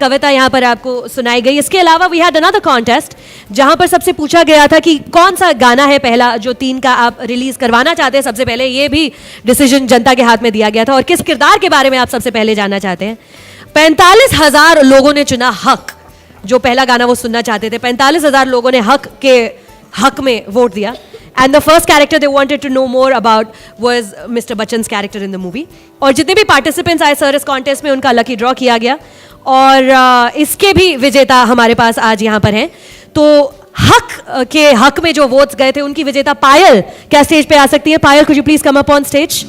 कविता यहाँ पर आपको सुनाई गई। इसके अलावा वी हैड अनदर कॉन्टेस्ट जहाँ पर सबसे पूछा गया था कि कौन सा गाना है पहला जो 3 का आप रिलीज करवाना चाहते हैं सबसे पहले। ये भी डिसीजन जनता के हाथ में दिया गया था। और किस किरदार के बारे में आप सबसे पहले जानना चाहते हैं? 45,000 लोगों ने चुना हक, जो पहला गाना वो सुनना चाहते थे। 45,000 लोगों ने हक के हक में वोट दिया। And the first character they wanted to know more about was Mr. Bachchan's character in the movie. और जितने भी participants आए सर इस contest में उनका lucky draw किया गया और इसके भी विजेता हमारे पास आज यहाँ पर हैं। तो हक के हक में जो वोट्स गए थे उनकी विजेता पायल क्या स्टेज पे आ सकती है? पायल, could you please come up on stage?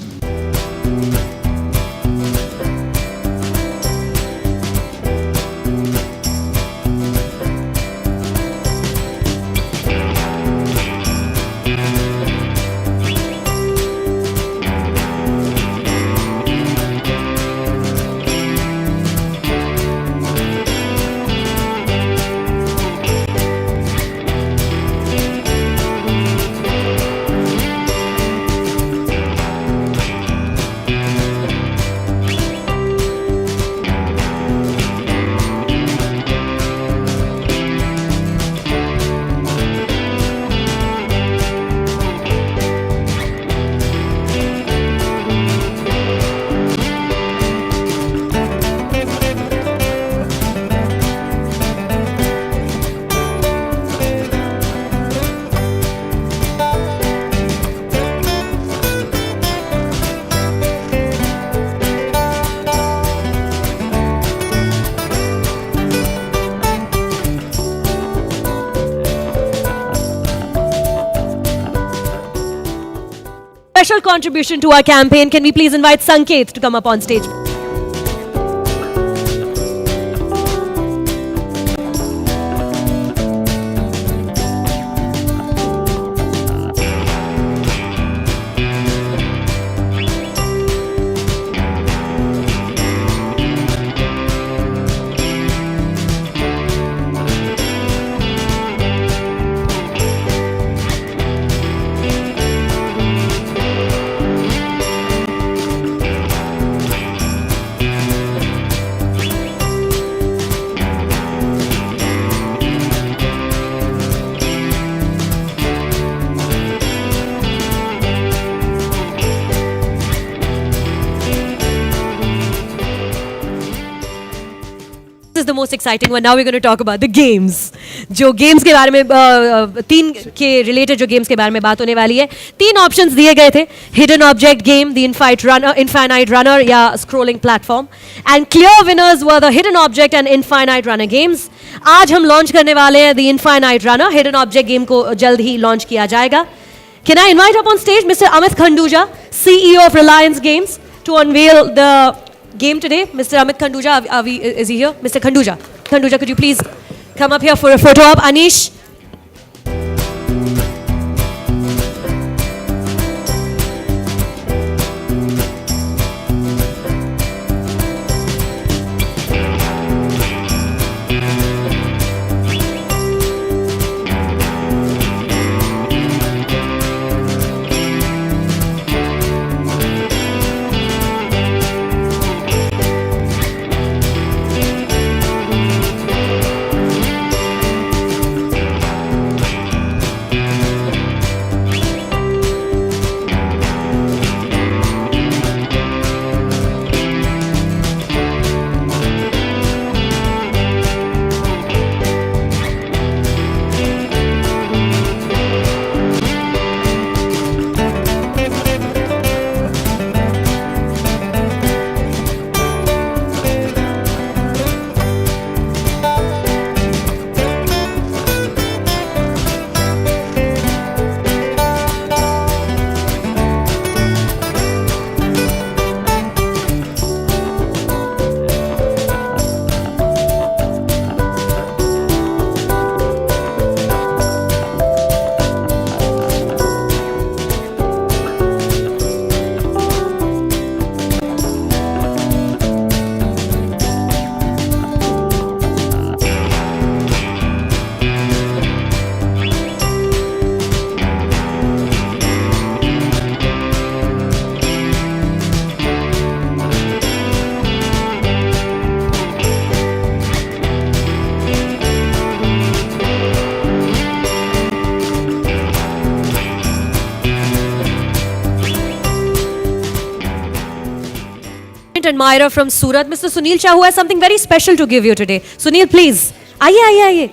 Special contribution to our campaign. Can we please invite Sanket to come up on stage? Is the most exciting one. Now we're going to talk about the games. जो games के बारे में 3 के related जो games के बारे में बात होने वाली है। 3 ऑप्शंस दिए गए थे, hidden object game, the infinite runner या scrolling platform. And clear winners were the hidden object and infinite runner games. आज हम लॉन्च करने वाले हैं the infinite runner. Hidden object game को जल्द ही लॉन्च किया जाएगा। Can I invite up on stage Mr. Amit Khanduja, CEO of Reliance Games, to unveil the game today? Mr. Amit Khanduja, is he here? Mr. Khanduja, could you please come up here for a photo op? Anish. ardent admirer from Surat, Mr. Sunil Shah, who has something very special to give you today. Sunil, please. आइए आइए आइए.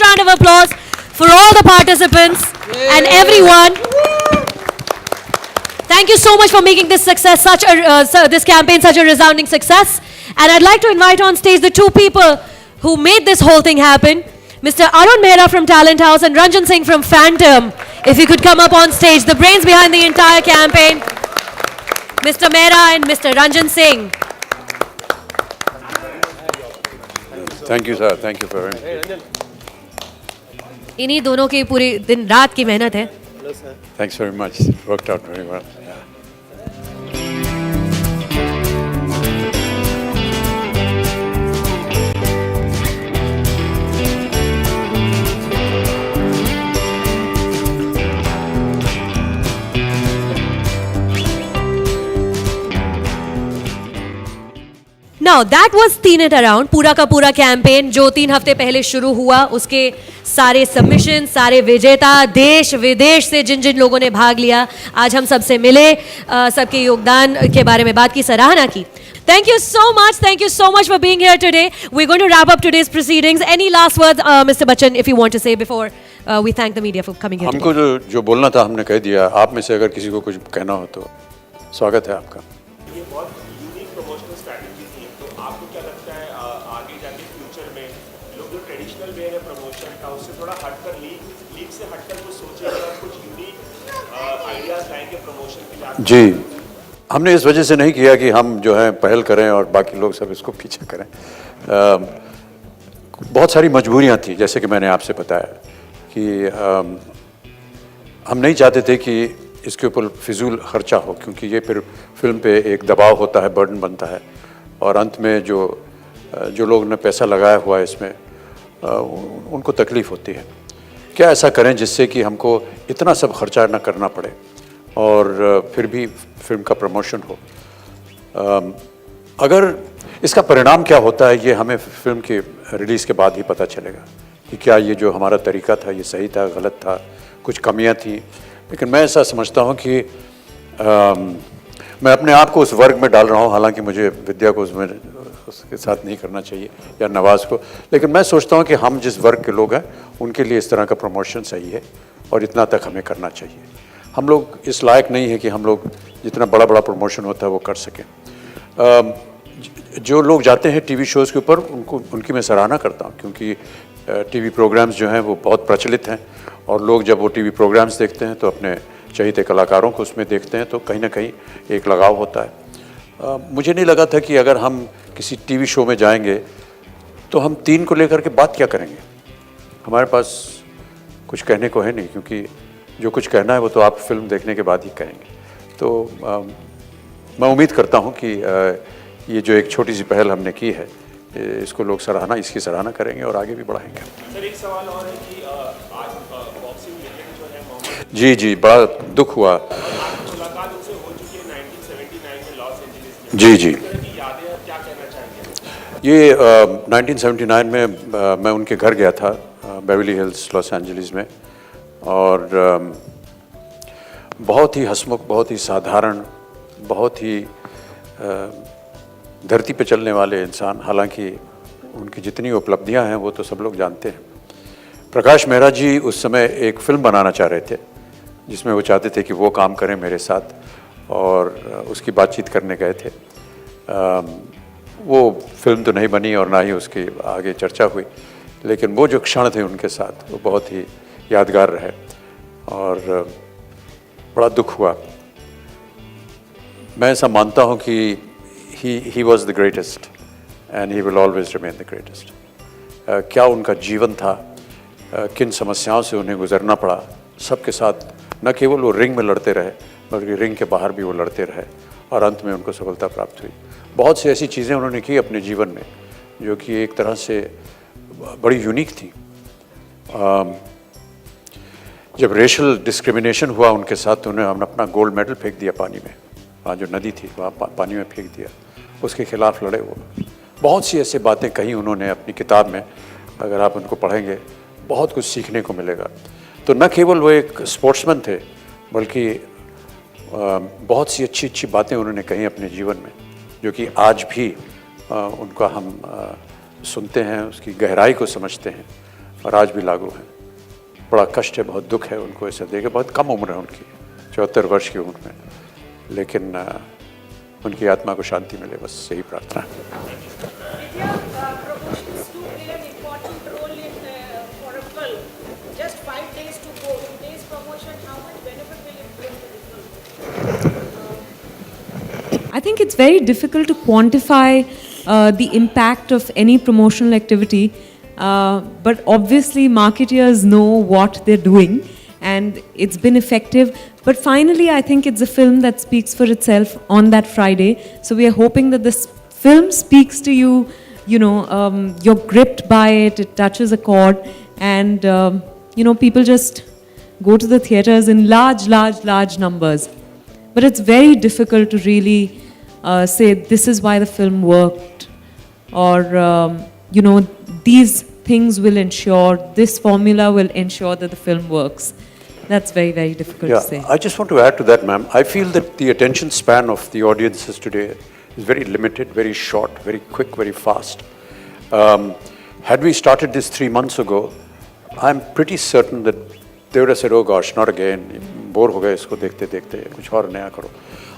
Round of applause for all the participants and everyone. Thank you so much for making this success this campaign such a resounding success. And I'd like to invite on stage the two people who made this whole thing happen, Mr. Arun Mehra from Talent House and Ranjan Singh from Phantom. If you could come up on stage, the brains behind the entire campaign, Mr. Mehra and Mr. Ranjan Singh. Thank you, sir. Thank you for having me. इन्हीं दोनों की पूरी दिन रात की मेहनत है. Thanks very much. Worked out very well. Now that was तीन it around, पूरा का पूरा कैंपेन जो 3 हफ्ते पहले शुरू हुआ. उसके सारे सबमिशन, सारे विजेता, देश विदेश से जिन जिन लोगों ने भाग लिया, आज हम सबसे मिले, सबके योगदान के बारे में बात की, सराहना की. Thank you so much for being here today. We're going to wrap up today's proceedings. Any last words, Mr. Bachchan, if you want to say before we thank the media for coming here हमको today? जो बोलना था हमने कह दिया. आप में से अगर किसी को कुछ कहना हो तो स्वागत है आपका. ये बहुत यूनिक प्रमोशनल स्ट्रैटेजी थी. तो आपको क्या लगता है आगे जाके फ्यूचर में लोग जो ट्रेडिशनल वे है प्रमोशन का उससे थोड़ा हटकर लीग से हटकर कुछ सोचेंगे और कुछ यूनिक आइडियाज लाएंगे प्रमोशन के लिए? जी, हमने इस वजह से नहीं किया कि हम जो है पहल करें और बाकी लोग सब इसको पीछे करें. बहुत सारी मजबूरियां थी, जैसे कि मैंने आपसे बताया कि हम नहीं चाहते थे कि इसके ऊपर फिजूल खर्चा हो, क्योंकि ये फिर फिल्म पे एक दबाव होता है, बर्डन बनता है, और अंत में जो लोग ने पैसा लगाया हुआ है इसमें उनको तकलीफ़ होती है. क्या ऐसा करें जिससे कि हमको इतना सब खर्चा ना करना पड़े और फिर भी फिल्म का प्रमोशन हो. अगर इसका परिणाम क्या होता है ये हमें फिल्म के रिलीज़ के बाद ही पता चलेगा कि क्या ये जो हमारा तरीका था ये सही था, गलत था, कुछ कमियां थी. लेकिन मैं ऐसा समझता हूँ कि मैं अपने आप को उस वर्ग में डाल रहा हूँ, हालांकि मुझे विद्या को उसके साथ नहीं करना चाहिए या नवाज़ को, लेकिन मैं सोचता हूँ कि हम जिस वर्ग के लोग हैं उनके लिए इस तरह का प्रमोशन सही है और इतना तक हमें करना चाहिए. हम लोग इस लायक नहीं है कि हम लोग जितना बड़ा बड़ा प्रमोशन होता है वो कर सकें. जो लोग जाते हैं टीवी शोज़ के ऊपर उनकी मैं सराहना करता हूँ, क्योंकि टीवी प्रोग्राम्स जो हैं वो बहुत प्रचलित हैं और लोग जब वो टीवी प्रोग्राम्स देखते हैं तो अपने चहेते कलाकारों को उसमें देखते हैं तो कहीं ना कहीं एक लगाव होता है. मुझे नहीं लगा था कि अगर हम किसी टीवी शो में जाएंगे तो हम 3 को लेकर के बात क्या करेंगे. हमारे पास कुछ कहने को है नहीं, क्योंकि जो कुछ कहना है वो तो आप फिल्म देखने के बाद ही कहेंगे. तो मैं उम्मीद करता हूँ कि ये जो एक छोटी सी पहल हमने की है, इसको लोग इसकी सराहना करेंगे और आगे भी बढ़ाएंगे। सर एक सवाल और है कि आज बॉक्सिंग लेजेंड जो है मोहम्मद, जी जी, बड़ा दुख हुआ। आपकी मुलाकात उनसे हो चुकी है 1979 में लॉस एंजलिस में। जी जी, इस तरह की यादें आप क्या कहना चाहेंगे? ये 1979 में मैं उनके घर गया था, बेवरली हिल्स लॉस एंजलिस में, और बहुत ही हंसमुख, बहुत ही साधारण, बहुत ही धरती पे चलने वाले इंसान। हालांकि उनकी जितनी उपलब्धियां हैं वो तो सब लोग जानते हैं। प्रकाश मेहरा जी उस समय एक फिल्म बनाना चाह रहे थे जिसमें वो चाहते थे कि वो काम करें मेरे साथ, और उसकी बातचीत करने गए थे। वो फिल्म तो नहीं बनी और ना ही उसकी आगे चर्चा हुई, लेकिन वो जो क्षण थे उनके साथ वो बहुत ही यादगार रहे और बड़ा दुख हुआ। मैं ऐसा मानता हूँ कि he was the greatest and he will always remain the greatest। क्या उनका जीवन था, किन समस्याओं से उन्हें गुजरना पड़ा, सबके साथ न केवल वो रिंग में लड़ते रहे बल्कि रिंग के बाहर भी वो लड़ते रहे और अंत में उनको सफलता प्राप्त हुई। बहुत सी ऐसी चीज़ें उन्होंने की अपने जीवन में जो कि एक तरह से बड़ी यूनिक थी। जब रेशल डिस्क्रिमिनेशन हुआ उनके साथ तो उन्होंने अपना गोल्ड मेडल फेंक दिया पानी में, वहाँ जो नदी थी वहाँ पानी में फेंक दिया, उसके खिलाफ लड़े वो। बहुत सी ऐसी बातें कही उन्होंने अपनी किताब में, अगर आप उनको पढ़ेंगे बहुत कुछ सीखने को मिलेगा। तो न केवल वो एक स्पोर्ट्समैन थे बल्कि बहुत सी अच्छी अच्छी बातें उन्होंने कही अपने जीवन में जो कि आज भी उनका हम सुनते हैं, उसकी गहराई को समझते हैं और आज भी लागू हैं। बड़ा कष्ट है, बहुत दुख है उनको ऐसे देखे। बहुत कम उम्र है उनकी, 74 वर्ष की उम्र में, लेकिन उनकी आत्मा को शांति मिले, बस यही प्रार्थना है। I think it's very difficult to quantify the impact of any promotional activity, but obviously marketeers know what they're doing and it's been effective. But finally, I think it's a film that speaks for itself on that Friday. So we are hoping that this film speaks to you, you're gripped by it, it touches a chord, and people just go to the theatres in large numbers. But it's very difficult to really say this is why the film worked, or these things will ensure, this formula will ensure that the film works. That's very, very difficult to say. I just want to add to that, ma'am. I feel that the attention span of the audiences today is very limited, very short, very quick, very fast. Had we started this 3 months ago, I'm pretty certain that they would have said, oh gosh, not again, bore ho gaye isko dekhte dekhte, kuch aur naya karo.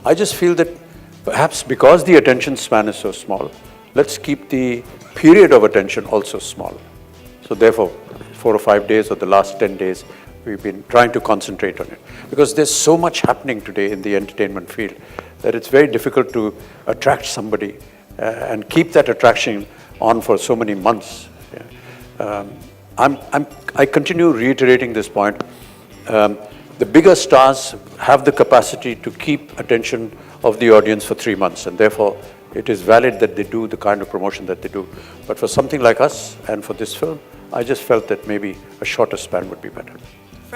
I just feel that perhaps because the attention span is so small, let's keep the period of attention also small. So therefore, 4 or 5 days or the last 10 days, we've been trying to concentrate on it. Because there's so much happening today in the entertainment field that it's very difficult to attract somebody and keep that attraction on for so many months. Yeah. I continue reiterating this point. The bigger stars have the capacity to keep attention of the audience for 3 months, and therefore it is valid that they do the kind of promotion that they do. But for something like us and for this film, I just felt that maybe a shorter span would be better.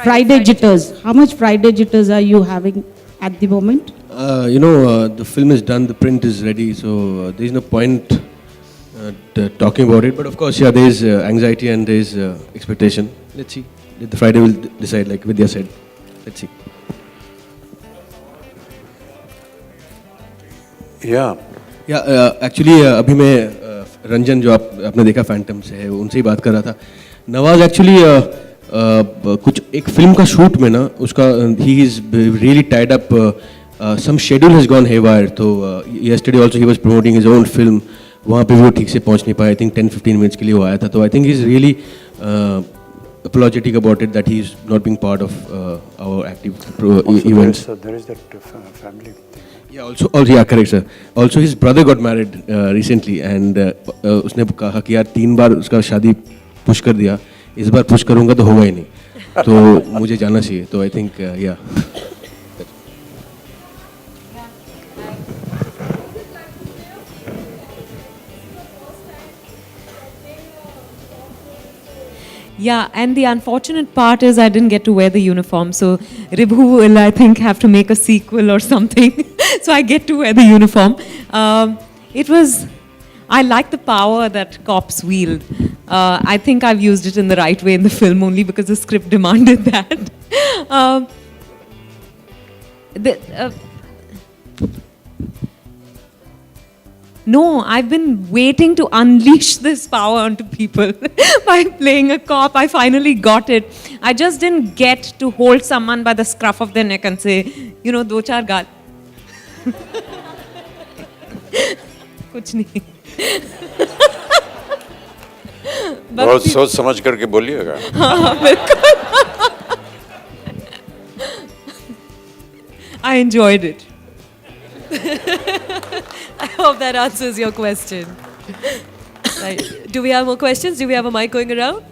Friday jitters. How much Friday jitters are you having at the moment? The film is done, the print is ready, so there is no point talking about it. But of course, there is anxiety and there is expectation. Let's see. The Friday will decide, like Vidya said. Let's see. Yeah. Actually अभी मैं रंजन जो आपने देखा Phantom से है उनसे ही बात कर रहा था। नवाज एक्चुअली कुछ एक फिल्म का शूट में ना उसका he is really tied up, some schedule has gone haywire, तो yesterday also he was promoting his own film, वहाँ पे भी वो ठीक से पहुँच नहीं पाया। आई थिंक 10-15 मिनट्स के लिए वो आया था, तो I think he is really apologetic about it that he is not being part of our active events. There is that family thing. Yeah, also, correct sir. Also his brother got married recently and उसने कहा कि यार 3 बार उसका शादी push कर दिया, इस बार push करूँगा तो होगा ही नहीं, तो मुझे जाना चाहिए, तो आई थिंक या Yeah, and the unfortunate part is I didn't get to wear the uniform. So Ribhu will, I think, have to make a sequel or something. So I get to wear the uniform. It was, I like the power that cops wield. I think I've used it in the right way in the film only because the script demanded that. No, I've been waiting to unleash this power onto people by playing a cop. I finally got it. I just didn't get to hold someone by the scruff of their neck and say, you know, do char gaal. कुछ नहीं. बहुत सोच समझ करके बोलिएगा. हाँ, बिल्कुल. I enjoyed it. I hope that answers your question. Right. Do we have more questions? Do we have a mic going around?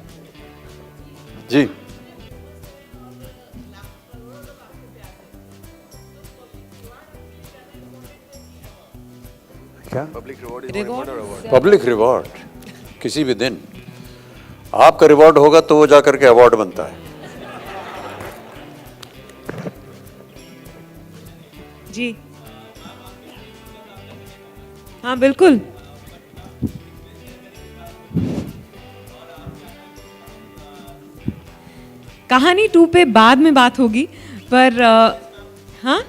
जी. क्या? पब्लिक रिवॉर्ड किसी भी दिन आपका रिवॉर्ड होगा तो वो जाकर के अवार्ड बनता है. जी. हाँ, बिल्कुल. कहानी 2 पे बाद में बात होगी, पर हाँ,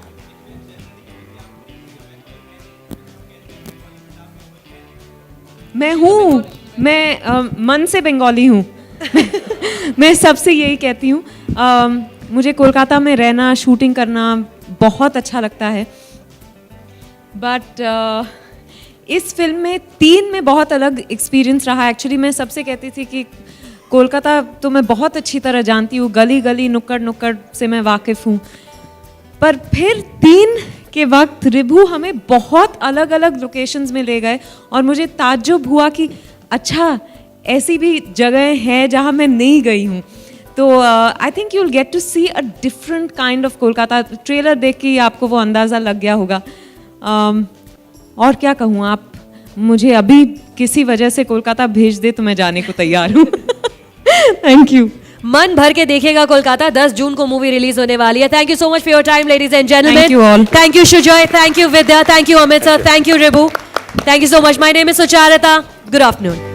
मैं हूँ, मैं मन से बंगाली हूँ. मैं सबसे यही कहती हूँ. मुझे कोलकाता में रहना, शूटिंग करना बहुत अच्छा लगता है. बट इस फिल्म में 3 में बहुत अलग एक्सपीरियंस रहा. एक्चुअली मैं सबसे कहती थी कि कोलकाता तो मैं बहुत अच्छी तरह जानती हूँ, गली गली नुक्कड़ नुक्कड़ से मैं वाकिफ़ हूँ. पर फिर 3 के वक्त रिभू हमें बहुत अलग अलग लोकेशंस में ले गए और मुझे ताज्जुब हुआ कि अच्छा ऐसी भी जगह हैं जहाँ मैं नहीं गई हूँ. तो I think you will get to see a different kind of Kolkata. Trailer देख के ही आपको वो अंदाज़ा लग गया होगा. और क्या कहूँ, आप मुझे अभी किसी वजह से कोलकाता भेज दे तो मैं जाने को तैयार हूँ. Thank you. मन भर के देखेगा कोलकाता. 10 जून को मूवी रिलीज होने वाली है. Thank you so much for your time ladies and gentleman. Thank you all. Thank you Shujoy, thank you Vidya, thank you Amit sir, thank you Ribhu, thank you so much. My name is Sucharita. Good afternoon.